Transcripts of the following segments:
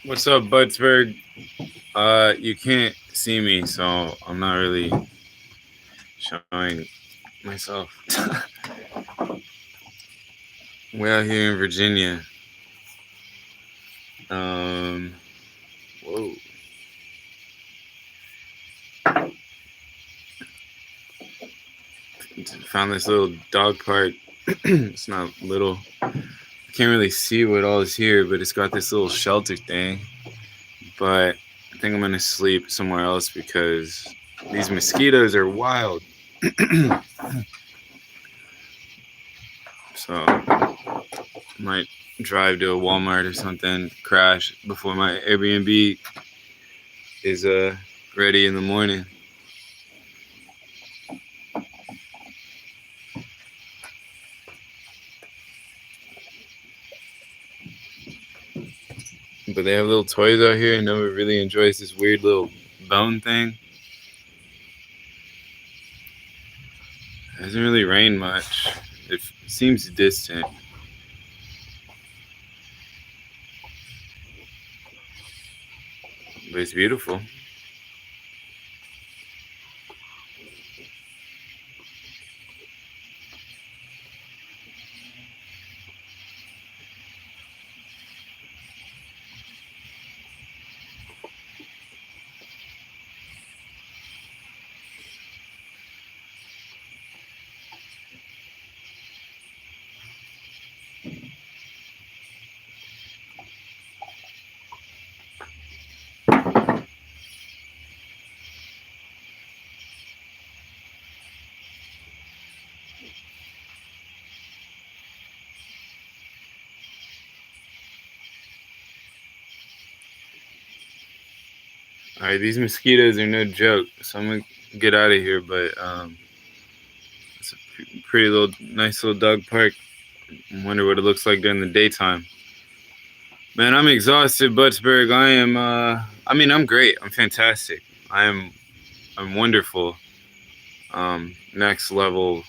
What's up, Buttsburg? You can't see me, so I'm not really showing myself. We're out here in Virginia. Um, whoa. Found this little dog park. It's not little. I can't really see what all is here, but it's got this little shelter thing. But I think I'm gonna sleep somewhere else because these mosquitoes are wild. So might drive to a Walmart or something, crash before my Airbnb is ready in the morning. But they have little toys out here, and Noah really enjoys this weird little bone thing. It hasn't really rained much. It seems distant, but it's beautiful. All right, these mosquitoes are no joke, so I'm gonna get out of here. But it's a pretty little, nice little dog park. I wonder what it looks like during the daytime. Man, I'm exhausted, Buttsburg. I am. I mean, I'm great. I'm fantastic. I am. I'm wonderful. Next level,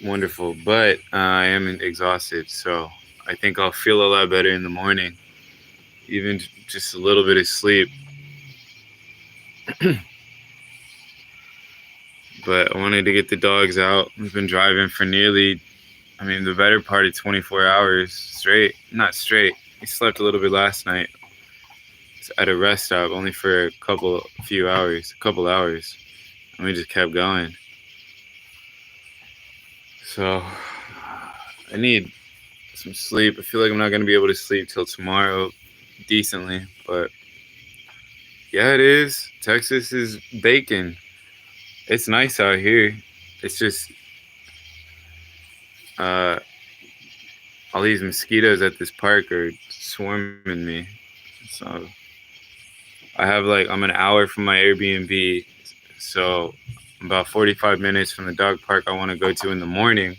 wonderful. But I am exhausted, so I think I'll feel a lot better in the morning. Even just a little bit of sleep. But I wanted to get the dogs out. We've been driving for the better part of 24 hours straight. Not straight. We slept a little bit last night at a rest stop, only for a couple hours, and we just kept going. So I need some sleep. I feel like I'm not gonna be able to sleep till tomorrow decently, but yeah, it is. Texas is baking. It's nice out here. It's just uh, all these mosquitoes at this park are swarming me. So I'm an hour from my Airbnb, so I'm about 45 minutes from the dog park I want to go to in the morning,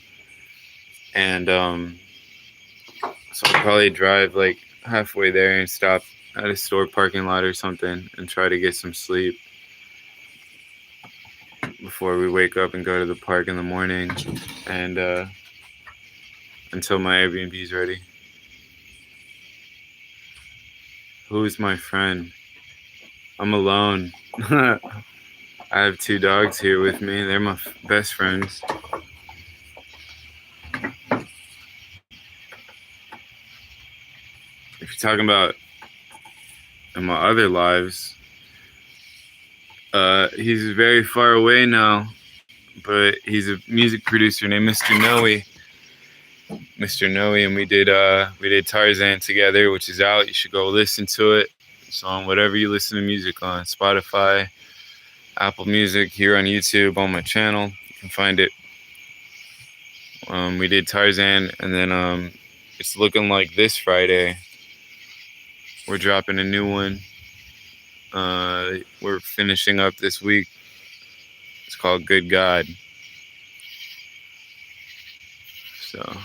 and so I'll probably drive like halfway there and stop at a store parking lot or something and try to get some sleep before we wake up and go to the park in the morning, and until my Airbnb is ready. Who's my friend? I'm alone. I have two dogs here with me. They're my best friends. If you're talking about in my other lives, he's very far away now, but he's a music producer named Mr. Noe. Mr. Noe, and we did Tarzan together, which is out. You should go listen to it. It's on whatever you listen to music on, Spotify, Apple Music, here on YouTube on my channel. You can find it. We did Tarzan, and then it's looking like this Friday we're dropping a new one. We're finishing up this week. It's called Good God. So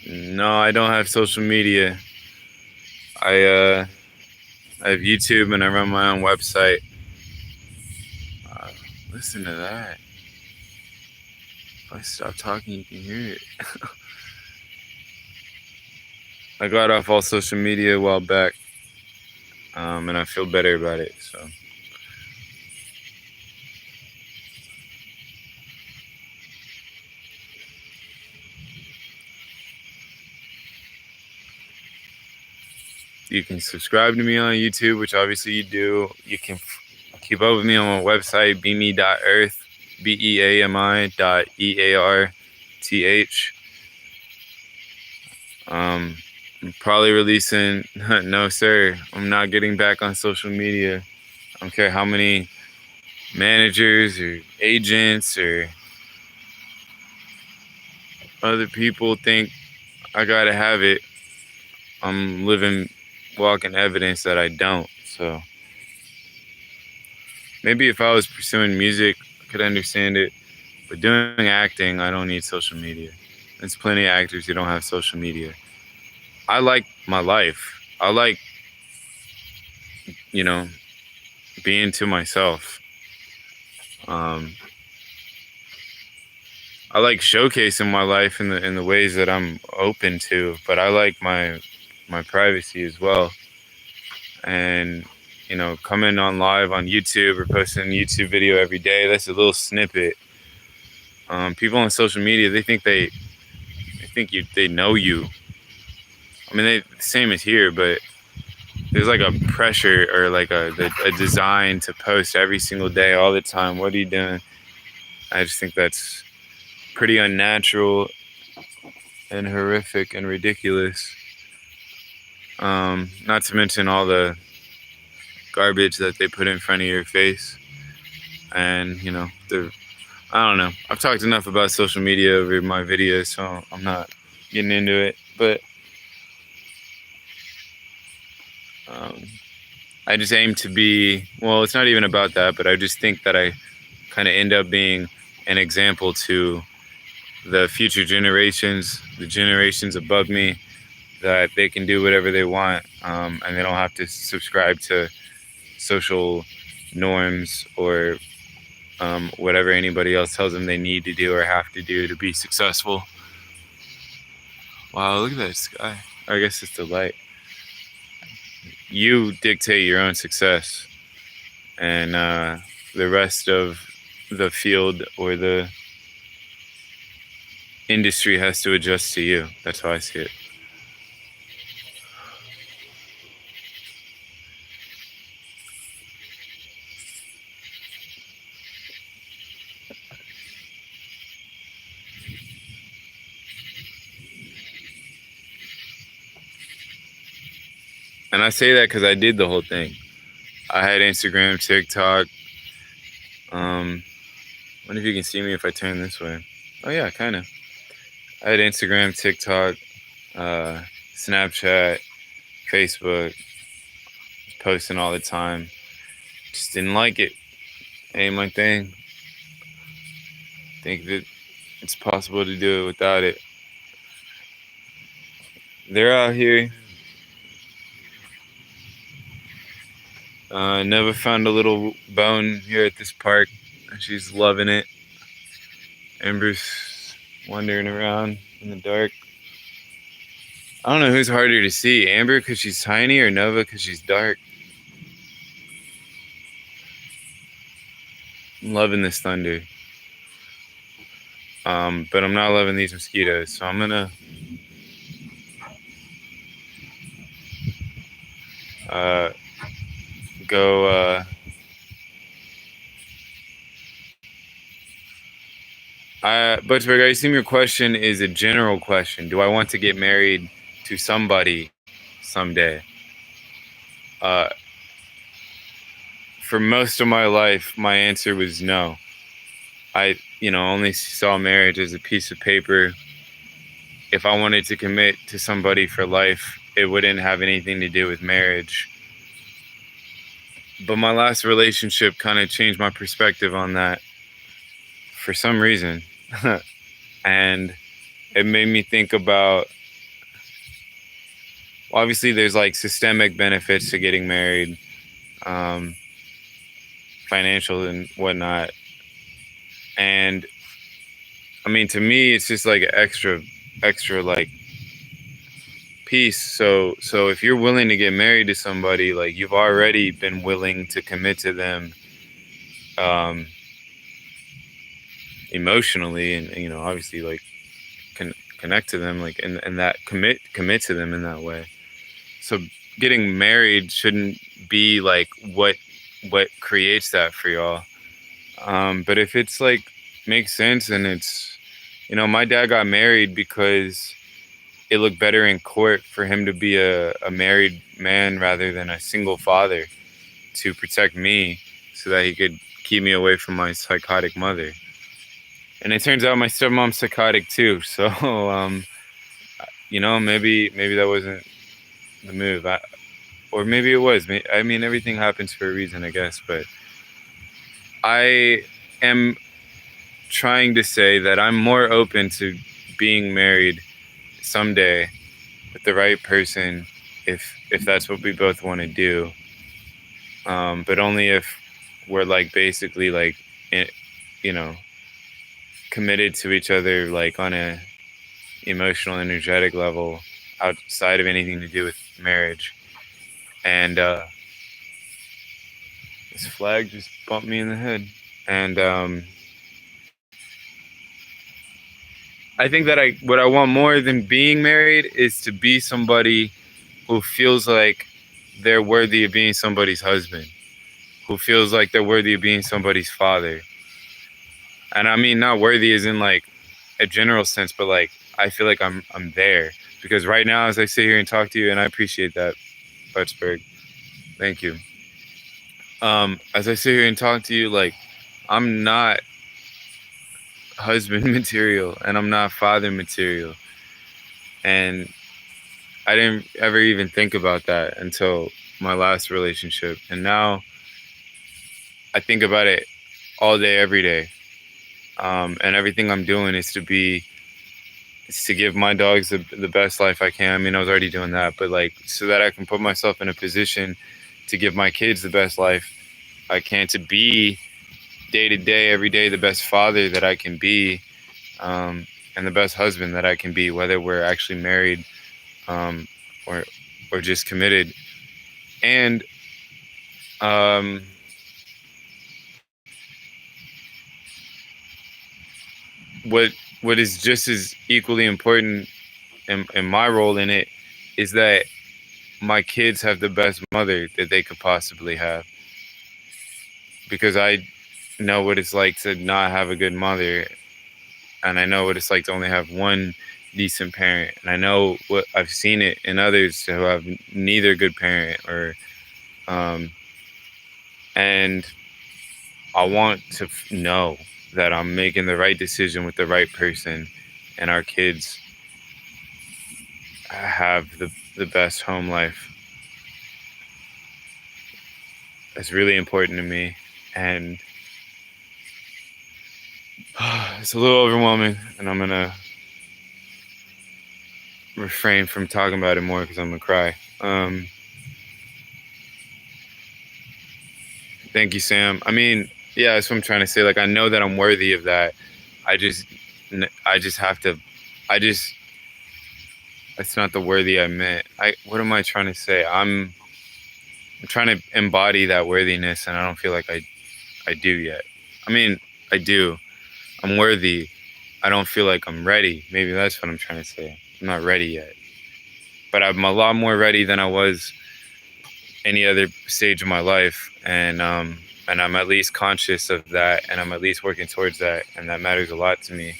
no, I don't have social media. I I have YouTube and I run my own website. Listen to that. If I stop talking, you can hear it. I got off all social media a while back, and I feel better about it. So you can subscribe to me on YouTube, which obviously you do. You can keep up with me on my website, beami.earth, beami.earth. I'm probably releasing, no sir, I'm not getting back on social media. I don't care how many managers or agents or other people think I gotta have it. I'm walking evidence that I don't. So maybe if I was pursuing music, I could understand it. But doing acting, I don't need social media. There's plenty of actors who don't have social media. I like my life. I like, being to myself. I like showcasing my life in the ways that I'm open to, but I like my privacy as well. And coming on live on YouTube or posting a YouTube video every day, that's a little snippet. People on social media, they think they know you. I mean, the same as here, but there's like a pressure or like a design to post every single day, all the time. What are you doing? I just think that's pretty unnatural and horrific and ridiculous. Not to mention all the garbage that they put in front of your face. And, I don't know. I've talked enough about social media over my videos, so I'm not getting into it. But I just aim to be, well, it's not even about that, but I just think that I kind of end up being an example to the future generations, the generations above me, that they can do whatever they want, and they don't have to subscribe to social norms or whatever anybody else tells them they need to do or have to do to be successful. Wow, look at that sky. I guess it's the light. You dictate your own success, and the rest of the field or the industry has to adjust to you. That's how I see it. And I say that because I did the whole thing. I had Instagram, TikTok. Wonder if you can see me if I turn this way. Oh yeah, kind of. I had Instagram, TikTok, Snapchat, Facebook, posting all the time. Just didn't like it. Ain't my thing. Think that it's possible to do it without it. They're out here. Never found a little bone here at this park. She's loving it. Amber's wandering around in the dark. I don't know who's harder to see, Amber because she's tiny or Nova because she's dark. I'm loving this thunder. But I'm not loving these mosquitoes, so I'm gonna go. Butchberg, I assume your question is a general question. Do I want to get married to somebody someday? For most of my life, my answer was no. I, only saw marriage as a piece of paper. If I wanted to commit to somebody for life, it wouldn't have anything to do with marriage. But my last relationship kind of changed my perspective on that for some reason. And it made me think about obviously there's like systemic benefits to getting married, um, financial and whatnot. And I mean, to me, it's just like extra like piece. So if you're willing to get married to somebody, like you've already been willing to commit to them, um, emotionally, and obviously like connect to them, like and that commit to them in that way. So getting married shouldn't be like what creates that for y'all. But if it's like makes sense, and it's, my dad got married because it looked better in court for him to be a married man rather than a single father, to protect me so that he could keep me away from my psychotic mother. And it turns out my stepmom's psychotic too. So, maybe that wasn't the move. Or maybe it was. I mean, everything happens for a reason, I guess. But I am trying to say that I'm more open to being married someday with the right person, if that's what we both want to do. But only if we're like basically like, you know, committed to each other, like on a emotional, energetic level, outside of anything to do with marriage. And this flag just bumped me in the head. And I think that what I want more than being married is to be somebody who feels like they're worthy of being somebody's husband, who feels like they're worthy of being somebody's father. And I mean, not worthy as in like a general sense, but like I feel like I'm there. Because right now, as I sit here and talk to you, and I appreciate that, Buttsburg, thank you. As I sit here and talk to you, like I'm not husband material, and I'm not father material. And I didn't ever even think about that until my last relationship. And now I think about it all day, every day. And everything I'm doing is to give my dogs the best life I can. I mean, I was already doing that, but like, so that I can put myself in a position to give my kids the best life I can, to be day to day, every day, the best father that I can be, and the best husband that I can be, whether we're actually married, or just committed. And what is just as equally important in my role in it is that my kids have the best mother that they could possibly have, because I know what it's like to not have a good mother, and I know what it's like to only have one decent parent, and I know what I've seen it in others who have neither good parent or and I want to know that I'm making the right decision with the right person, and our kids have the best home life. That's really important to me, and it's a little overwhelming, and I'm gonna refrain from talking about it more because I'm gonna cry. Thank you, Sam. I mean, yeah, that's what I'm trying to say. Like, I know that I'm worthy of that. I just have to. It's not the worthy I meant. What am I trying to say? I'm trying to embody that worthiness, and I don't feel like I do yet. I mean, I do. I'm worthy. I don't feel like I'm ready. Maybe that's what I'm trying to say. I'm not ready yet. But I'm a lot more ready than I was any other stage of my life. And I'm at least conscious of that, and I'm at least working towards that, and that matters a lot to me.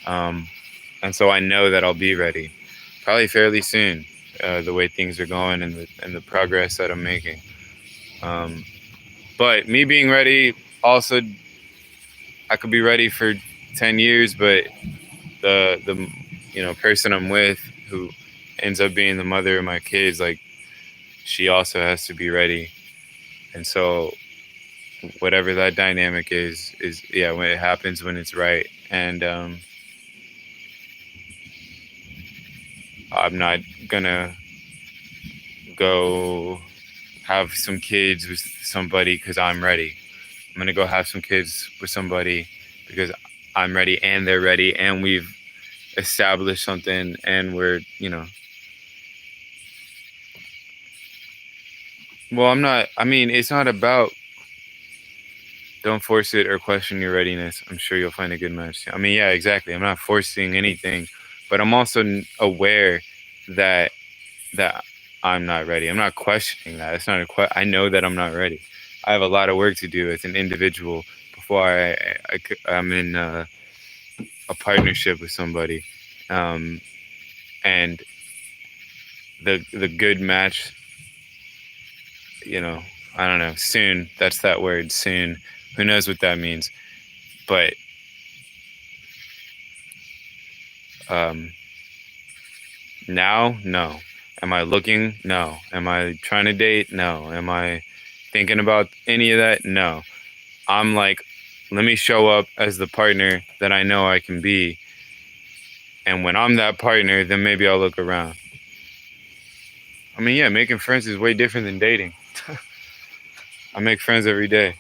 And so I know that I'll be ready, probably fairly soon, the way things are going and the progress that I'm making. But me being ready, also, I could be ready for 10 years, but the person I'm with, who ends up being the mother of my kids, like, she also has to be ready. And so whatever that dynamic is when it happens, when it's right. And I'm not gonna go have some kids with somebody because I'm ready. I'm gonna go have some kids with somebody because I'm ready and they're ready and we've established something and we're, well, I mean, it's not about don't force it or question your readiness. I'm sure you'll find a good match. I mean, yeah, exactly. I'm not forcing anything, but I'm also aware that that I'm not ready. I'm not questioning that. It's not I know that I'm not ready. I have a lot of work to do as an individual before I'm in a partnership with somebody, um, and the good match. I don't know. Soon. That's that word. Soon. Who knows what that means? But um, now, no. Am I looking? No. Am I trying to date? No. Am I thinking about any of that? No. I'm like, let me show up as the partner that I know I can be. And when I'm that partner, then maybe I'll look around. I mean, yeah, making friends is way different than dating. I make friends every day.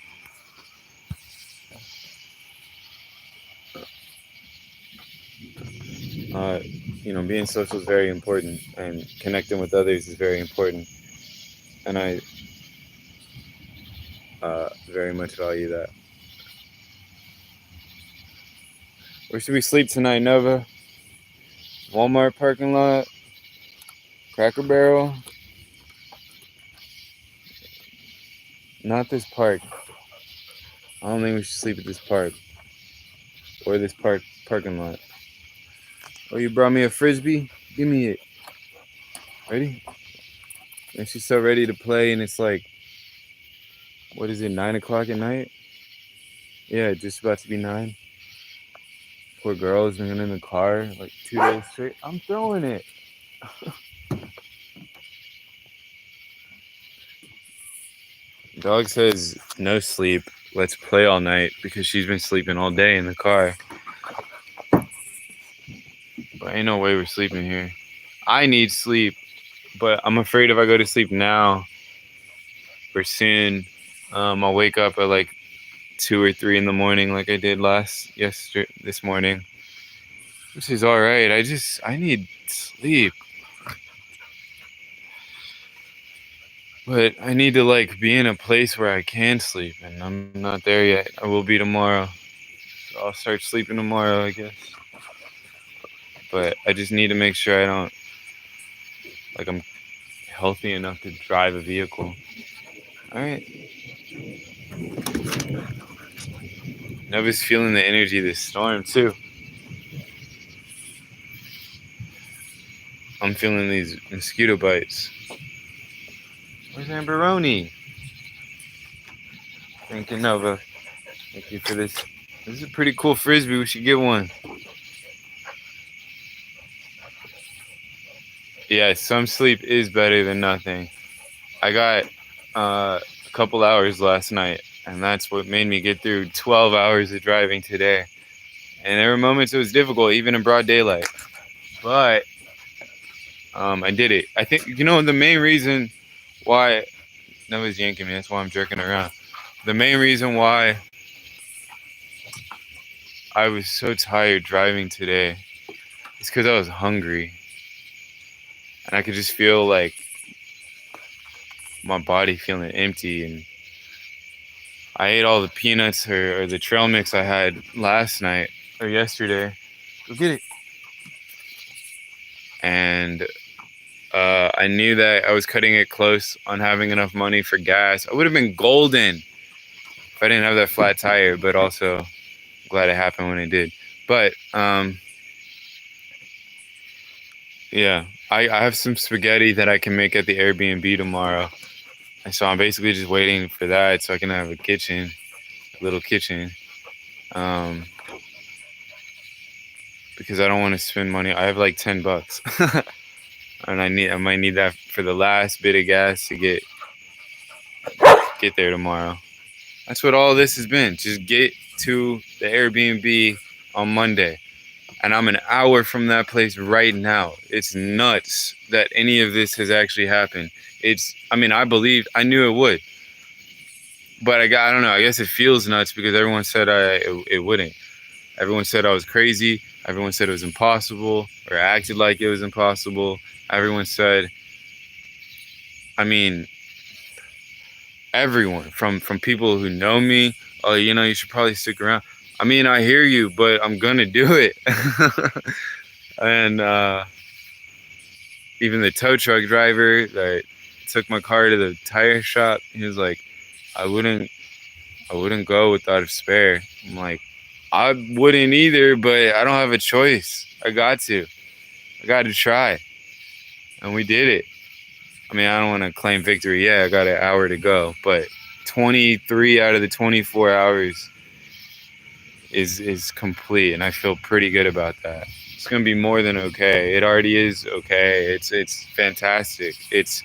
Being social is very important, and connecting with others is very important. And I very much value that. Where should we sleep tonight, Nova? Walmart parking lot? Cracker Barrel? Not this park. I don't think we should sleep at this park. Or this parking lot. Oh, you brought me a Frisbee? Give me it. Ready? And she's so ready to play, and it's like, what is it, 9 o'clock at night? Yeah, just about to be 9. Poor girl's been in the car like 2 days straight. I'm throwing it. Dog says no sleep. Let's play all night because she's been sleeping all day in the car. But ain't no way we're sleeping here. I need sleep, but I'm afraid if I go to sleep now or soon, I'll wake up at like 2 or 3 in the morning like I did this morning. Which is all right. I need sleep. But I need to like be in a place where I can sleep, and I'm not there yet. I will be tomorrow. So I'll start sleeping tomorrow, I guess. But I just need to make sure I'm healthy enough to drive a vehicle. All right. Nova's feeling the energy of this storm too. I'm feeling these mosquito bites. Where's Amberoni? Thank you, Nova. Thank you for this. This is a pretty cool Frisbee. We should get one. Yeah, some sleep is better than nothing. I got a couple hours last night, and that's what made me get through 12 hours of driving today. And there were moments it was difficult, even in broad daylight. But I did it. I think, the main reason why... Nova's yanking me. That's why I'm jerking around. The main reason why I was so tired driving today is because I was hungry. And I could just feel like my body feeling empty. And I ate all the peanuts or the trail mix I had last night or yesterday. Go get it. And I knew that I was cutting it close on having enough money for gas. I would have been golden if I didn't have that flat tire, but also glad it happened when it did. But yeah, I have some spaghetti that I can make at the Airbnb tomorrow. And so I'm basically just waiting for that so I can have a little kitchen. Because I don't want to spend money. I have like $10. And I might need that for the last bit of gas to get there tomorrow. That's what all this has been. Just get to the Airbnb on Monday. And I'm an hour from that place right now. It's nuts that any of this has actually happened. I mean, I knew it would. But I don't know, I guess it feels nuts because everyone said it wouldn't. Everyone said I was crazy. Everyone said it was impossible, or acted like it was impossible. Everyone said, I mean, everyone from people who know me, oh, you should probably stick around. I mean, I hear you, but I'm gonna do it. And even the tow truck driver that took my car to the tire shop, he was like, I wouldn't go without a spare. I'm like, I wouldn't either, but I don't have a choice. I got to try. And we did it. I mean, I don't want to claim victory. Yeah, I got an hour to go, but 23 out of the 24 hours is complete, and I feel pretty good about that. It's gonna be more than okay. It already is okay. It's fantastic. This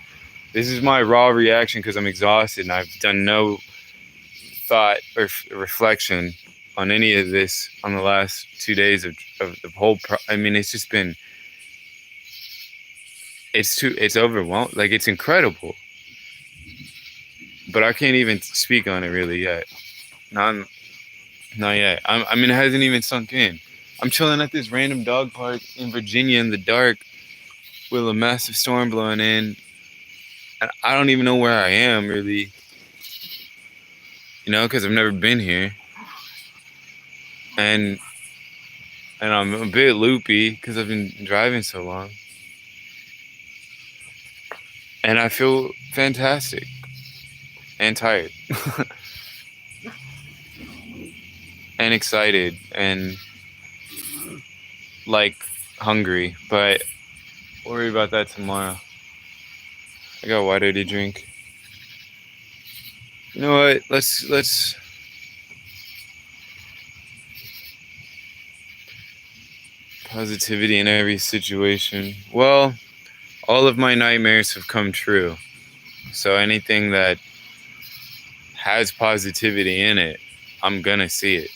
is my raw reaction because I'm exhausted and I've done no thought or reflection on any of this on the last 2 days of the whole. I mean, it's just been. It's overwhelming. Like, it's incredible, but I can't even speak on it really yet. Not yet. I mean, it hasn't even sunk in. I'm chilling at this random dog park in Virginia in the dark with a massive storm blowing in. And I don't even know where I am, really. Because I've never been here. And I'm a bit loopy because I've been driving so long. And I feel fantastic. And tired. And excited. And like hungry, but we'll worry about that tomorrow. I got water to drink. You know what? Let's positivity in every situation. Well, all of my nightmares have come true. So anything that has positivity in it, I'm gonna see it.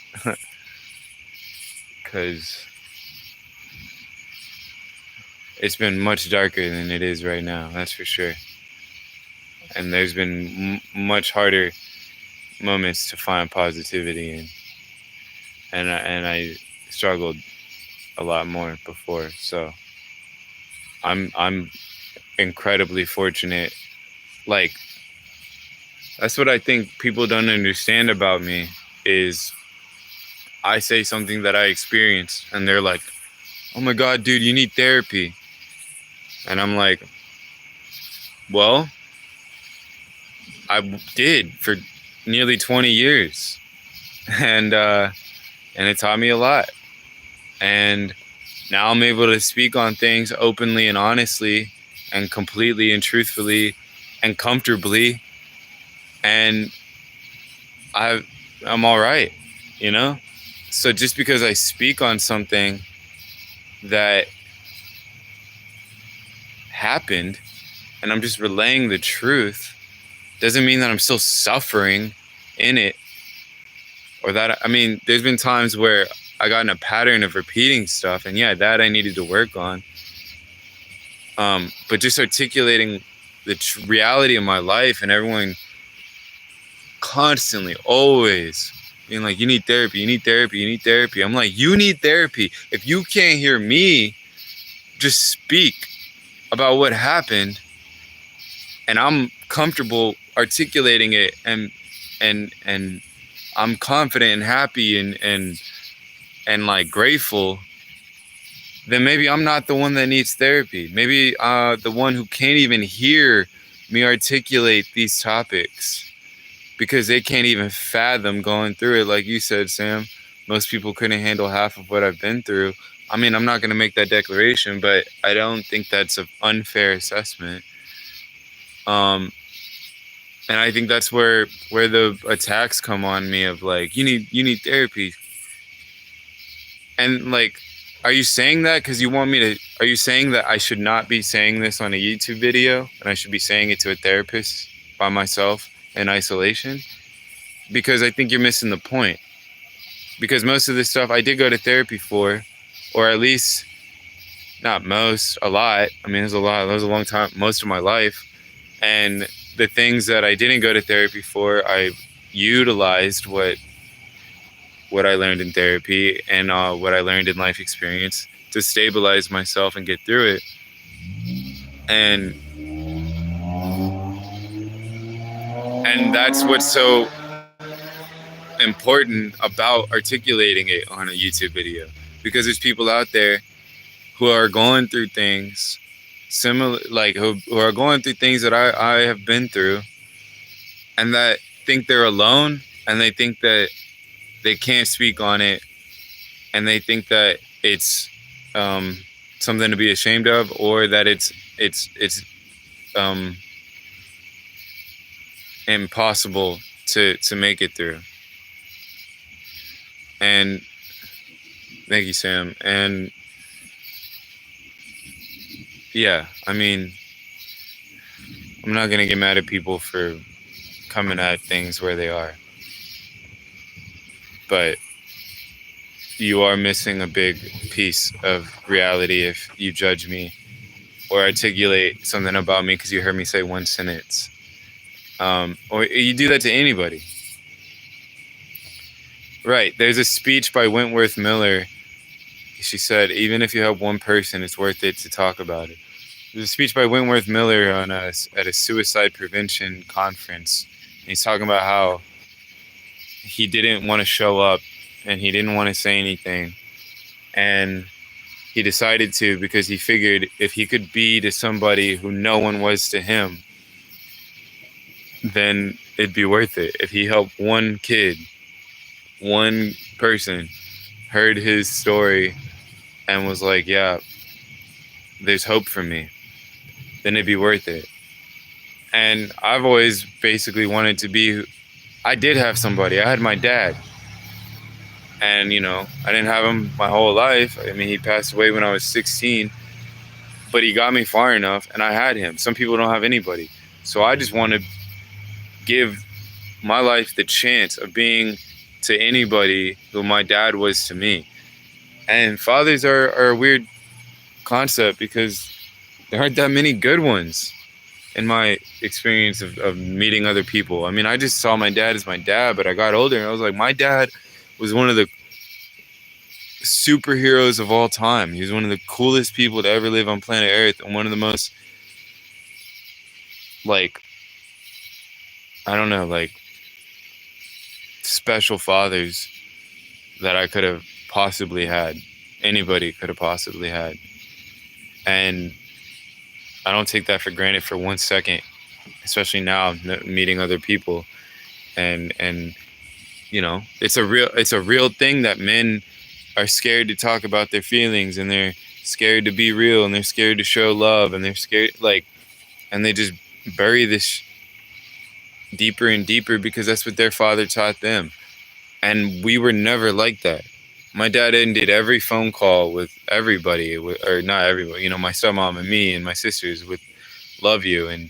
Because it's been much darker than it is right now, that's for sure. And there's been much harder moments to find positivity in. And I struggled a lot more before. So I'm incredibly fortunate. Like, that's what I think people don't understand about me is I say something that I experienced and they're like, oh my God, dude, you need therapy. And I'm like, well, I did for nearly 20 years. And it taught me a lot. And now I'm able to speak on things openly and honestly and completely and truthfully and comfortably. And I'm all right, So just because I speak on something that happened and I'm just relaying the truth doesn't mean that I'm still suffering in it, or that, I mean, there's been times where I got in a pattern of repeating stuff, and yeah, that I needed to work on. But just articulating the reality of my life, and everyone constantly, always being like, you need therapy, you need therapy, you need therapy. I'm like, you need therapy. If you can't hear me just speak about what happened, and I'm comfortable articulating it, and I'm confident and happy and like grateful, then maybe I'm not the one that needs therapy. Maybe the one who can't even hear me articulate these topics because they can't even fathom going through it. Like you said, Sam, most people couldn't handle half of what I've been through. I mean, I'm not going to make that declaration, but I don't think that's an unfair assessment. And I think that's where the attacks come on me of like, you need therapy. And like, are you saying that because you want me to, are you saying that I should not be saying this on a YouTube video and I should be saying it to a therapist by myself in isolation? Because I think you're missing the point. Because most of this stuff I did go to therapy for, or at least not most, a lot. I mean, there's a lot. That was a long time, most of my life. And the things that I didn't go to therapy for, I utilized what I learned in therapy and what I learned in life experience to stabilize myself and get through it. And that's what's so important about articulating it on a YouTube video, because there's people out there who are going through things similar, like who are going through things that I have been through, and that think they're alone, and they think that they can't speak on it, and they think that it's something to be ashamed of, or that it's um, impossible to make it through. And thank you, Sam. And yeah, I mean, I'm not gonna get mad at people for coming at things where they are, but you are missing a big piece of reality if you judge me or articulate something about me because you heard me say one sentence. Or you do that to anybody. Right. There's a speech by Wentworth Miller. She said, even if you help one person, it's worth it to talk about it. There's a speech by Wentworth Miller at a suicide prevention conference. And he's talking about how he didn't want to show up and he didn't want to say anything. And he decided to because he figured if he could be to somebody who no one was to him, then it'd be worth it. If he helped one kid, one person heard his story and was like, yeah, there's hope for me, then it'd be worth it. And I've always basically wanted to be, I did have somebody. I had my dad. And, you know, I didn't have him my whole life. I mean, he passed away when I was 16, but he got me far enough and I had him. Some people don't have anybody. So I just want to give my life the chance of being to anybody who my dad was to me. And fathers are a weird concept because there aren't that many good ones in my experience of meeting other people. I mean, I just saw my dad as my dad, but I got older and I was like, my dad was one of the superheroes of all time. He was one of the coolest people to ever live on planet Earth, and one of the most, like, I don't know, like, special fathers that I could have possibly had. Anybody could have possibly had. And I don't take that for granted for 1 second, especially now meeting other people. And you know, it's a real thing that men are scared to talk about their feelings, and they're scared to be real, and they're scared to show love, and they're scared, like, and they just bury this deeper and deeper because that's what their father taught them. And we were never like that. My dad ended every phone call with everybody, or not everybody, you know, my stepmom and me and my sisters with love you. And,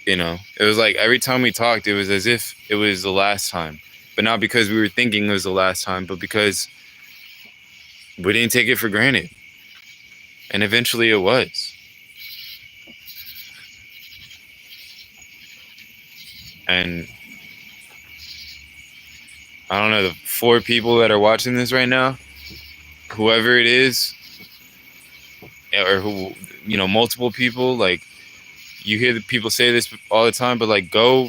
you know, it was like every time we talked, it was as if it was the last time. But not because we were thinking it was the last time, but because we didn't take it for granted. And eventually it was. And I don't know, the 4 people that are watching this right now, whoever it is, or who, you know, multiple people, like, you hear the people say this all the time, but like, go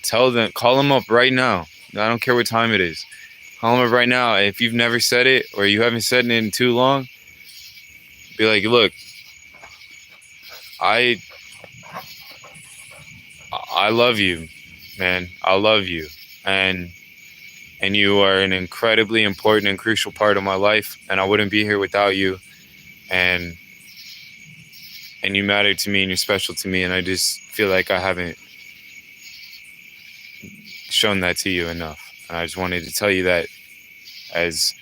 tell them, call them up right now. I don't care what time it is. Call them up right now. If you've never said it or you haven't said it in too long, be like, look, I love you, man. I love you. And you are an incredibly important and crucial part of my life, and I wouldn't be here without you. And you matter to me, and you're special to me, and I just feel like I haven't shown that to you enough. And I just wanted to tell you that as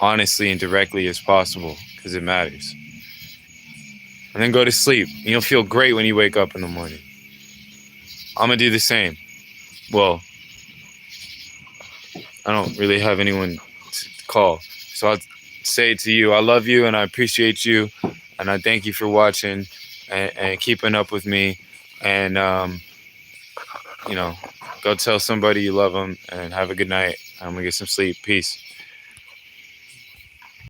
honestly and directly as possible, because it matters. And then go to sleep. And you'll feel great when you wake up in the morning. I'm going to do the same. Well, I don't really have anyone to call, so say to you, I love you and I appreciate you, and I thank you for watching and keeping up with me. And you know, go tell somebody you love them, and have a good night. I'm gonna get some sleep. Peace.